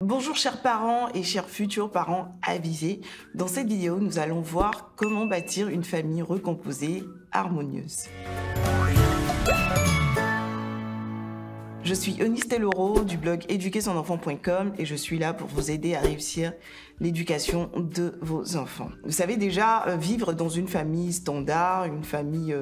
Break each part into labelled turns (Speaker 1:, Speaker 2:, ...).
Speaker 1: Bonjour chers parents et chers futurs parents avisés. Dans cette vidéo, nous allons voir comment bâtir une famille recomposée, harmonieuse. Je suis Eunice Telloro du blog éduquersonenfant.com et je suis là pour vous aider à réussir l'éducation de vos enfants. Vous savez déjà, vivre dans une famille standard, une famille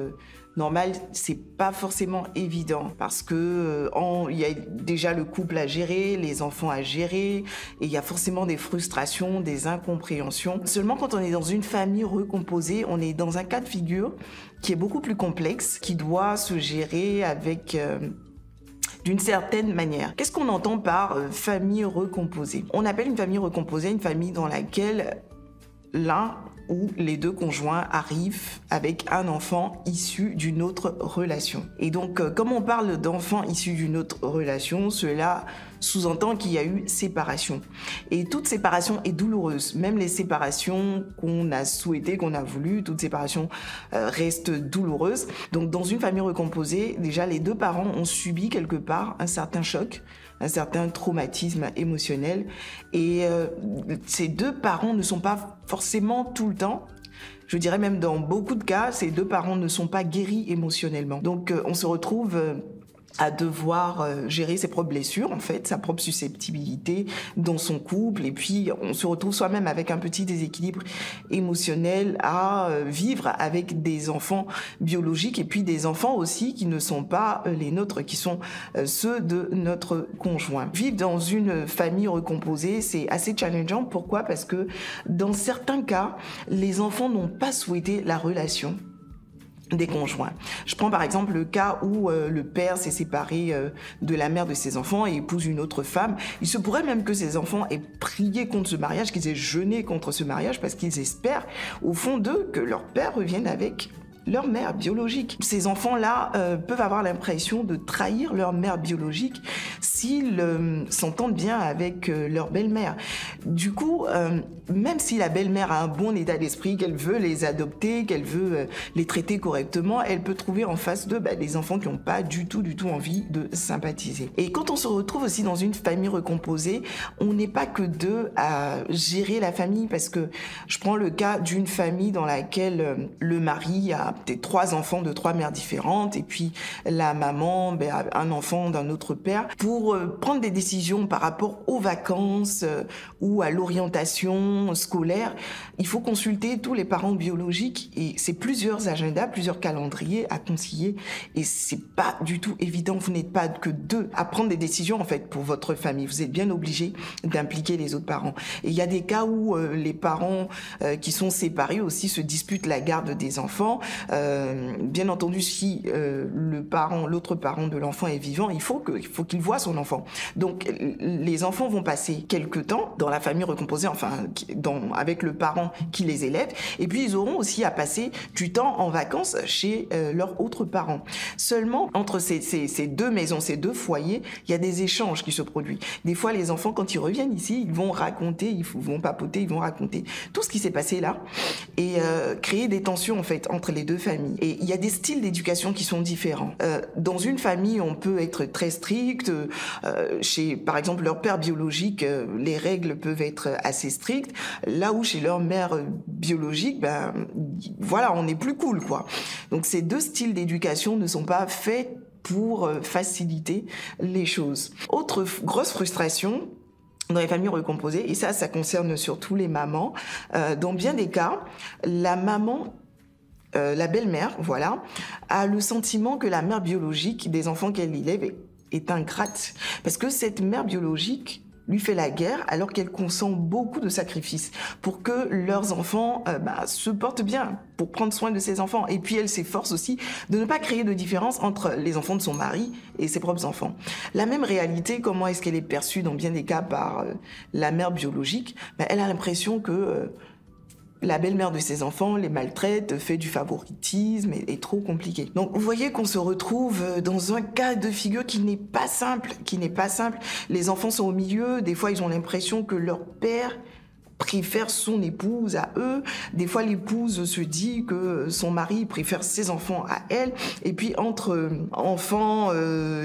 Speaker 1: normale, c'est pas forcément évident parce que il y a déjà le couple à gérer, les enfants à gérer et il y a forcément des frustrations, des incompréhensions. Seulement quand on est dans une famille recomposée, on est dans un cas de figure qui est beaucoup plus complexe, qui doit se gérer avec d'une certaine manière. Qu'est-ce qu'on entend par famille recomposée? On appelle une famille recomposée une famille dans laquelle l'un ou les deux conjoints arrivent avec un enfant issu d'une autre relation. Et donc, comme on parle d'enfants issus d'une autre relation, cela sous-entend qu'il y a eu séparation. Et toute séparation est douloureuse. Même les séparations qu'on a souhaitées, qu'on a voulu, toute séparation reste douloureuse. Donc, dans une famille recomposée, déjà, les deux parents ont subi quelque part un certain choc, un certain traumatisme émotionnel. Et ces deux parents ne sont pas forcément tout le temps, je dirais même dans beaucoup de cas, ces deux parents ne sont pas guéris émotionnellement. Donc on se retrouve à devoir gérer ses propres blessures, en fait, sa propre susceptibilité dans son couple. Et puis, on se retrouve soi-même avec un petit déséquilibre émotionnel à vivre avec des enfants biologiques et puis des enfants aussi qui ne sont pas les nôtres, qui sont ceux de notre conjoint. Vivre dans une famille recomposée, c'est assez challengeant. Pourquoi? Parce que dans certains cas, les enfants n'ont pas souhaité la relation des conjoints. Je prends par exemple le cas où le père s'est séparé de la mère de ses enfants et épouse une autre femme. Il se pourrait même que ses enfants aient prié contre ce mariage, qu'ils aient jeûné contre ce mariage parce qu'ils espèrent au fond d'eux que leur père revienne avec leur mère biologique. Ces enfants-là peuvent avoir l'impression de trahir leur mère biologique s'ils s'entendent bien avec leur belle-mère. Du coup, même si la belle-mère a un bon état d'esprit, qu'elle veut les adopter, qu'elle veut les traiter correctement, elle peut trouver en face d'eux des enfants qui n'ont pas du tout envie de sympathiser. Et quand on se retrouve aussi dans une famille recomposée, on n'est pas que deux à gérer la famille, parce que je prends le cas d'une famille dans laquelle le mari a peut-être 3 enfants de 3 mères différentes et puis la maman a un enfant d'un autre père. Pour prendre des décisions par rapport aux vacances ou à l'orientation scolaire, il faut consulter tous les parents biologiques et c'est plusieurs agendas, plusieurs calendriers à concilier et c'est pas du tout évident. Vous n'êtes pas que deux à prendre des décisions en fait pour votre famille. Vous êtes bien obligé d'impliquer les autres parents. Et il y a des cas où les parents qui sont séparés aussi se disputent la garde des enfants. Bien entendu, si l'autre parent de l'enfant est vivant, il faut qu'il voie son enfant. Donc, les enfants vont passer quelques temps dans la famille recomposée, avec le parent qui les élève, et puis ils auront aussi à passer du temps en vacances chez leurs autres parents. Seulement, entre ces deux maisons, ces deux foyers, il y a des échanges qui se produisent. Des fois, les enfants, quand ils reviennent ici, ils vont raconter, ils vont papoter, ils vont raconter tout ce qui s'est passé là, et créer des tensions en fait entre les deux familles. Et il y a des styles d'éducation qui sont différents. Dans une famille, on peut être très strict. Chez, par exemple, leur père biologique, les règles peuvent être assez strictes. Là où chez leur mère biologique, voilà, on est plus cool, quoi. Donc ces deux styles d'éducation ne sont pas faits pour faciliter les choses. Autre grosse frustration dans les familles recomposées, et ça concerne surtout les mamans, dans bien des cas, la belle-mère, voilà, a le sentiment que la mère biologique des enfants qu'elle élève est ingrate. Parce que cette mère biologique lui fait la guerre alors qu'elle consent beaucoup de sacrifices pour que leurs enfants se portent bien, pour prendre soin de ses enfants. Et puis elle s'efforce aussi de ne pas créer de différence entre les enfants de son mari et ses propres enfants. La même réalité, comment est-ce qu'elle est perçue dans bien des cas par la mère biologique? Elle a l'impression que la belle-mère de ses enfants les maltraite, fait du favoritisme, est trop compliqué. Donc vous voyez qu'on se retrouve dans un cas de figure qui n'est pas simple, Les enfants sont au milieu, des fois ils ont l'impression que leur père préfère son épouse à eux. Des fois, l'épouse se dit que son mari préfère ses enfants à elle. Et puis, entre enfants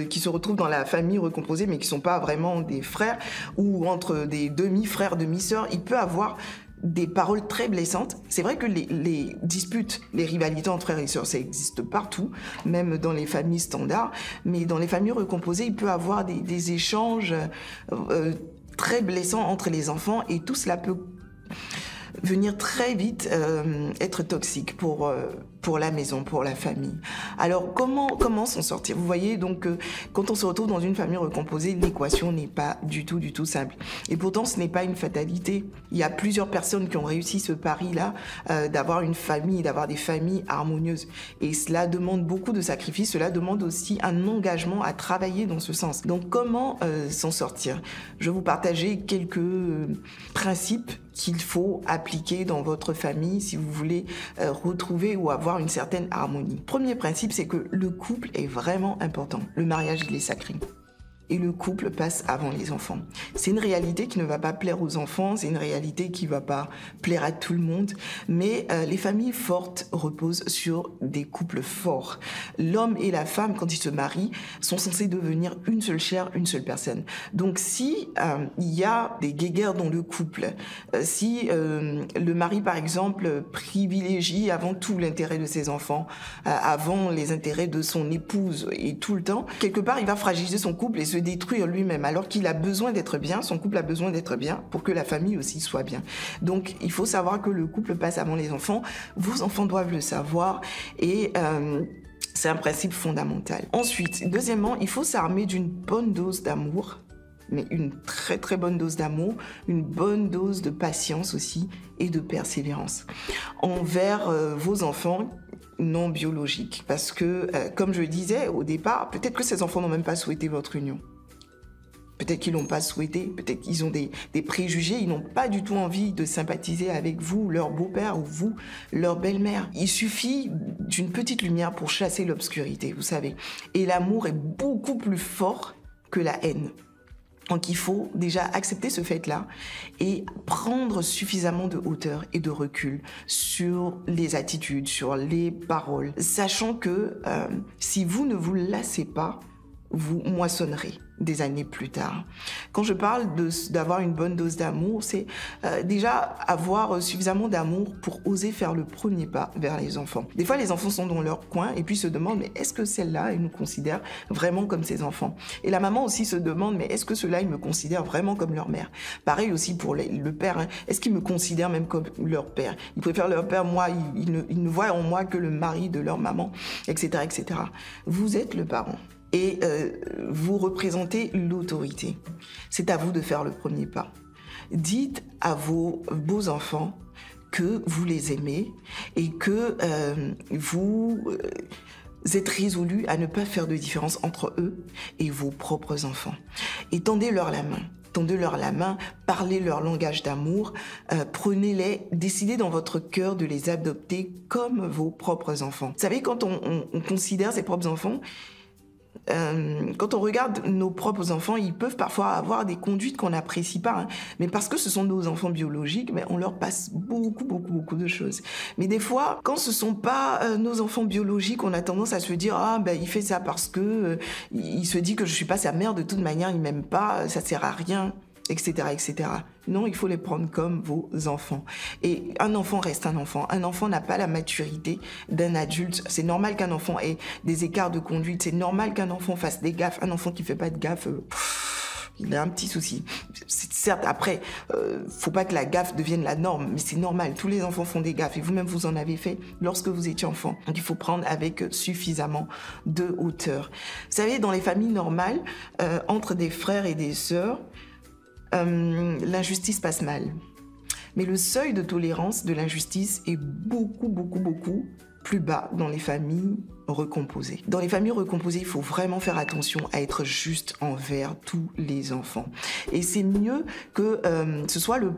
Speaker 1: qui se retrouvent dans la famille recomposée, mais qui sont pas vraiment des frères, ou entre des demi-frères, demi-sœurs, il peut avoir des paroles très blessantes. C'est vrai que les disputes, les rivalités entre frères et sœurs, ça existe partout, même dans les familles standards. Mais dans les familles recomposées, il peut avoir des échanges très blessants entre les enfants, et tout cela peut venir très vite être toxique pour la maison, pour la famille. Alors comment s'en sortir? Vous voyez, donc quand on se retrouve dans une famille recomposée, l'équation n'est pas du tout simple. Et pourtant, ce n'est pas une fatalité. Il y a plusieurs personnes qui ont réussi ce pari-là, d'avoir une famille, d'avoir des familles harmonieuses. Et cela demande beaucoup de sacrifices, cela demande aussi un engagement à travailler dans ce sens. Donc comment s'en sortir? Je vais vous partager quelques principes qu'il faut appliquer dans votre famille si vous voulez retrouver ou avoir une certaine harmonie. Premier principe, c'est que le couple est vraiment important. Le mariage, il est sacré. Et le couple passe avant les enfants. C'est une réalité qui ne va pas plaire aux enfants, c'est une réalité qui ne va pas plaire à tout le monde, mais les familles fortes reposent sur des couples forts. L'homme et la femme, quand ils se marient, sont censés devenir une seule chair, une seule personne. Donc si il y a des guéguerres dans le couple, si le mari, par exemple, privilégie avant tout l'intérêt de ses enfants, avant les intérêts de son épouse et tout le temps, quelque part, il va fragiliser son couple et se détruire lui-même, alors qu'il a besoin d'être bien, son couple a besoin d'être bien pour que la famille aussi soit bien. Donc, il faut savoir que le couple passe avant les enfants. Vos enfants doivent le savoir et c'est un principe fondamental. Ensuite, deuxièmement, il faut s'armer d'une bonne dose d'amour, mais une très très bonne dose d'amour, une bonne dose de patience aussi et de persévérance envers vos enfants non biologiques. Parce que, comme je le disais au départ, peut-être que ces enfants n'ont même pas souhaité votre union. Peut-être qu'ils l'ont pas souhaité, peut-être qu'ils ont des préjugés, ils n'ont pas du tout envie de sympathiser avec vous, leur beau-père, ou vous, leur belle-mère. Il suffit d'une petite lumière pour chasser l'obscurité, vous savez. Et l'amour est beaucoup plus fort que la haine. Donc il faut déjà accepter ce fait-là et prendre suffisamment de hauteur et de recul sur les attitudes, sur les paroles, sachant que si vous ne vous lassez pas, vous moissonnerez des années plus tard. Quand je parle d'avoir une bonne dose d'amour, c'est déjà avoir suffisamment d'amour pour oser faire le premier pas vers les enfants. Des fois, les enfants sont dans leur coin et puis se demandent, mais est-ce que celle-là, elle nous considère vraiment comme ses enfants? Et la maman aussi se demande, mais est-ce que ceux-là, ils me considèrent vraiment comme leur mère? Pareil aussi pour le père, hein. Est-ce qu'ils me considèrent même comme leur père? Ils préfèrent leur père, moi, ils ne voient en moi que le mari de leur maman, etc., etc. Vous êtes le parent. Et vous représentez l'autorité. C'est à vous de faire le premier pas. Dites à vos beaux enfants que vous les aimez et que vous êtes résolus à ne pas faire de différence entre eux et vos propres enfants. Et tendez-leur la main. Tendez-leur la main, parlez leur langage d'amour, prenez-les, décidez dans votre cœur de les adopter comme vos propres enfants. Vous savez, quand on considère ses propres enfants, quand on regarde nos propres enfants, ils peuvent parfois avoir des conduites qu'on n'apprécie pas, hein. Mais parce que ce sont nos enfants biologiques, mais on leur passe beaucoup de choses. Mais des fois, quand ce sont pas nos enfants biologiques, on a tendance à se dire il fait ça parce que il se dit que je suis pas sa mère, de toute manière, il m'aime pas, ça sert à rien, etc., etc. Non, il faut les prendre comme vos enfants. Et un enfant reste un enfant. Un enfant n'a pas la maturité d'un adulte. C'est normal qu'un enfant ait des écarts de conduite. C'est normal qu'un enfant fasse des gaffes. Un enfant qui fait pas de gaffes, il a un petit souci. Certes, après, faut pas que la gaffe devienne la norme, mais c'est normal. Tous les enfants font des gaffes et vous-même, vous en avez fait lorsque vous étiez enfant. Donc, il faut prendre avec suffisamment de hauteur. Vous savez, dans les familles normales, entre des frères et des sœurs, l'injustice passe mal. Mais le seuil de tolérance de l'injustice est beaucoup plus bas dans les familles recomposées. Dans les familles recomposées, il faut vraiment faire attention à être juste envers tous les enfants. Et c'est mieux que ce soit le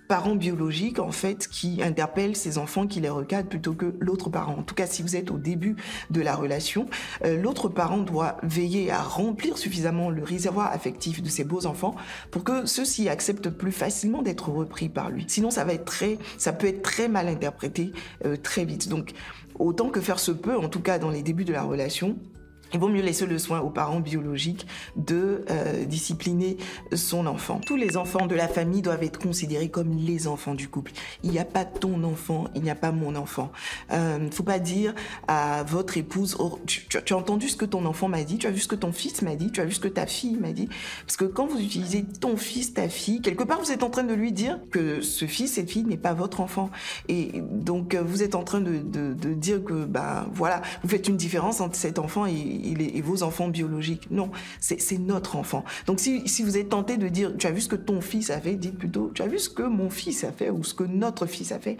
Speaker 1: parent biologique, en fait, qui interpelle ses enfants, qui les recadre plutôt que l'autre parent. En tout cas, si vous êtes au début de la relation, l'autre parent doit veiller à remplir suffisamment le réservoir affectif de ses beaux enfants pour que ceux-ci acceptent plus facilement d'être repris par lui. Sinon, ça peut être très mal interprété très vite. Donc, autant que faire se peut, en tout cas dans les débuts de la relation, il vaut mieux laisser le soin aux parents biologiques de discipliner son enfant. Tous les enfants de la famille doivent être considérés comme les enfants du couple. Il n'y a pas ton enfant, il n'y a pas mon enfant. Faut pas dire à votre épouse, oh, tu as entendu ce que ton enfant m'a dit, tu as vu ce que ton fils m'a dit, tu as vu ce que ta fille m'a dit. Parce que quand vous utilisez ton fils, ta fille, quelque part vous êtes en train de lui dire que ce fils, cette fille n'est pas votre enfant. Et donc vous êtes en train de dire que voilà, vous faites une différence entre cet enfant et vos enfants biologiques. Non, c'est notre enfant. Donc si vous êtes tenté de dire tu as vu ce que ton fils a fait, dites plutôt tu as vu ce que mon fils a fait ou ce que notre fils a fait.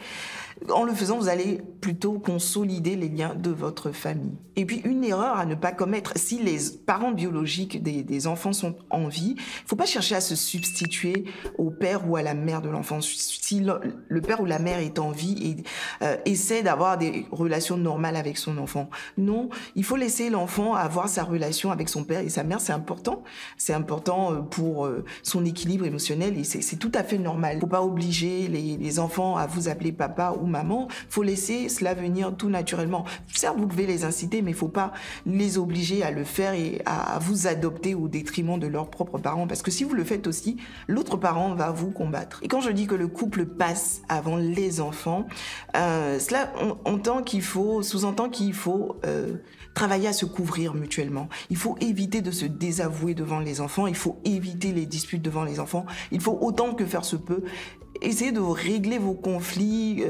Speaker 1: En le faisant, vous allez plutôt consolider les liens de votre famille. Et puis une erreur à ne pas commettre, si les parents biologiques des enfants sont en vie, il ne faut pas chercher à se substituer au père ou à la mère de l'enfant. Si le père ou la mère est en vie et essaie d'avoir des relations normales avec son enfant, non, il faut laisser l'enfant avoir sa relation avec son père et sa mère, c'est important. C'est important pour son équilibre émotionnel et c'est tout à fait normal. Il ne faut pas obliger les enfants à vous appeler papa ou maman. Il faut laisser cela venir tout naturellement. Certes, vous pouvez les inciter, mais il ne faut pas les obliger à le faire et à vous adopter au détriment de leurs propres parents. Parce que si vous le faites aussi, l'autre parent va vous combattre. Et quand je dis que le couple passe avant les enfants, cela sous-entend qu'il faut travailler à se couvrir mutuellement. Il faut éviter de se désavouer devant les enfants. Il faut éviter les disputes devant les enfants. Il faut autant que faire se peut essayez de régler vos conflits,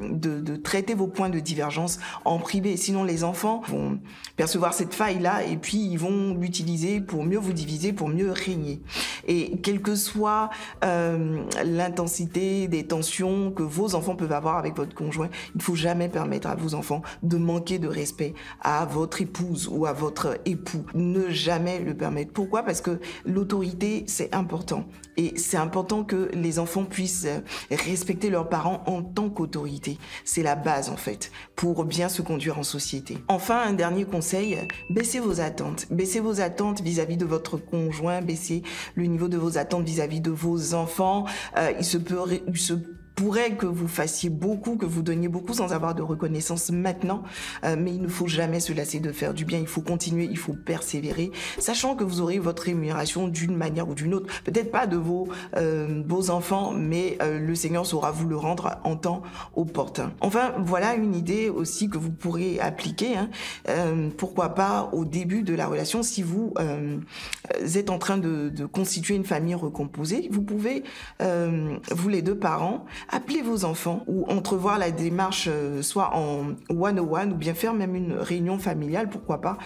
Speaker 1: de traiter vos points de divergence en privé. Sinon, les enfants vont percevoir cette faille-là et puis ils vont l'utiliser pour mieux vous diviser, pour mieux régner. Et quelle que soit l'intensité des tensions que vos enfants peuvent avoir avec votre conjoint, il ne faut jamais permettre à vos enfants de manquer de respect à votre épouse ou à votre époux. Ne jamais le permettre. Pourquoi ? Parce que l'autorité, c'est important. Et c'est important que les enfants puissent respecter leurs parents en tant qu'autorité. C'est la base en fait pour bien se conduire en société. Enfin, un dernier conseil, baissez vos attentes. Baissez vos attentes vis-à-vis de votre conjoint, baissez le niveau de vos attentes vis-à-vis de vos enfants. Il se pourrait que vous fassiez beaucoup, que vous donniez beaucoup sans avoir de reconnaissance maintenant, mais il ne faut jamais se lasser de faire du bien, il faut continuer, il faut persévérer, sachant que vous aurez votre rémunération d'une manière ou d'une autre, peut-être pas de vos enfants, mais le Seigneur saura vous le rendre en temps opportun. Enfin, voilà une idée aussi que vous pourrez appliquer, pourquoi pas au début de la relation, si vous êtes en train de constituer une famille recomposée, vous pouvez, vous les deux parents, appelez vos enfants ou entrevoir la démarche soit en one-on-one ou bien faire même une réunion familiale, pourquoi pas,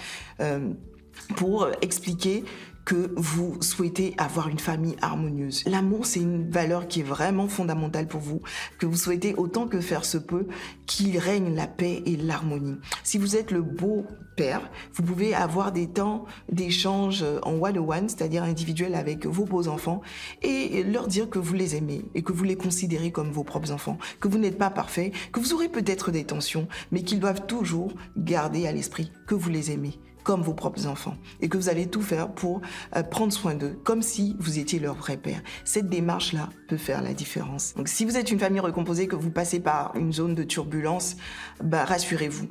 Speaker 1: pour expliquer que vous souhaitez avoir une famille harmonieuse. L'amour, c'est une valeur qui est vraiment fondamentale pour vous, que vous souhaitez autant que faire se peut qu'il règne la paix et l'harmonie. Si vous êtes le beau père, vous pouvez avoir des temps d'échange en one-on-one, c'est-à-dire individuel avec vos beaux enfants, et leur dire que vous les aimez et que vous les considérez comme vos propres enfants, que vous n'êtes pas parfait, que vous aurez peut-être des tensions, mais qu'ils doivent toujours garder à l'esprit que vous les aimez comme vos propres enfants et que vous allez tout faire pour prendre soin d'eux, comme si vous étiez leur vrai père. Cette démarche-là peut faire la différence. Donc si vous êtes une famille recomposée, que vous passez par une zone de turbulence, rassurez-vous,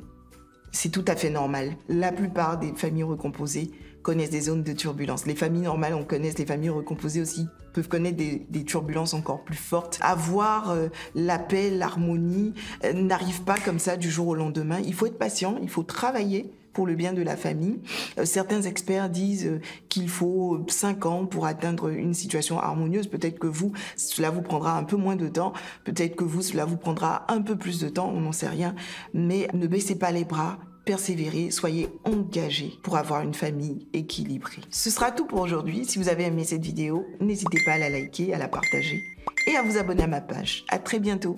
Speaker 1: c'est tout à fait normal. La plupart des familles recomposées connaissent des zones de turbulence. Les familles normales, on connaît, les familles recomposées aussi peuvent connaître des turbulences encore plus fortes. Avoir la paix, l'harmonie n'arrive pas comme ça du jour au lendemain. Il faut être patient, il faut travailler pour le bien de la famille. Certains experts disent qu'il faut 5 ans pour atteindre une situation harmonieuse. Peut-être que vous, cela vous prendra un peu moins de temps. Peut-être que vous, cela vous prendra un peu plus de temps. On n'en sait rien. Mais ne baissez pas les bras. Persévérez, soyez engagés pour avoir une famille équilibrée. Ce sera tout pour aujourd'hui. Si vous avez aimé cette vidéo, n'hésitez pas à la liker, à la partager et à vous abonner à ma page. À très bientôt.